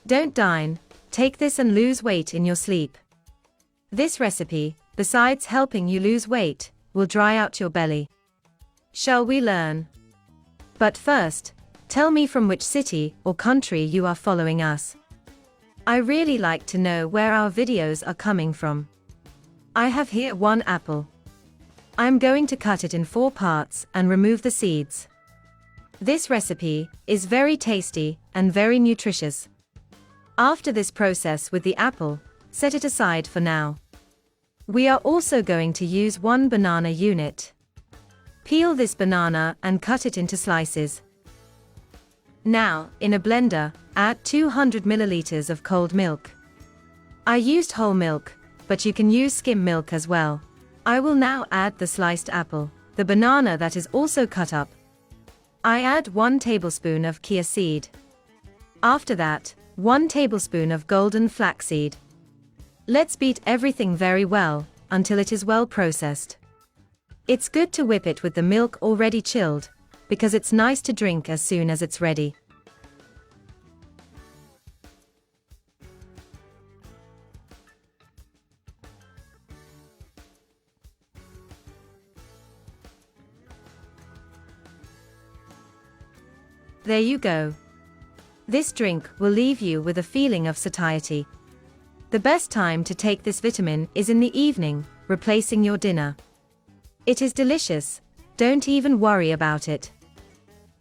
Don't dine, take this and lose weight in your sleep. This recipe, besides helping you lose weight, will dry out your belly. Shall we learn? But first, tell me from which city or country you are following us. I really like to know where our videos are coming from. I have here 1 apple. I'm going to cut it in 4 parts and remove the seeds. This recipe is very tasty and very nutritious. After this process with the apple, set it aside for now. We are also going to use 1 banana unit. Peel this banana and cut it into slices. Now, in a blender, add 200 milliliters of cold milk. I used whole milk, but you can use skim milk as well. I will now add the sliced apple, the banana that is also cut up. I add 1 tablespoon of chia seed. After that, 1 tablespoon of golden flaxseed. Let's beat everything very well, until it is well processed. It's good to whip it with the milk already chilled, because it's nice to drink as soon as it's ready. There you go. This drink will leave you with a feeling of satiety. The best time to take this vitamin is in the evening, replacing your dinner. It is delicious, don't even worry about it.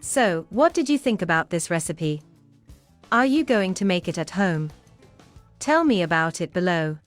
So, what did you think about this recipe? Are you going to make it at home? Tell me about it below.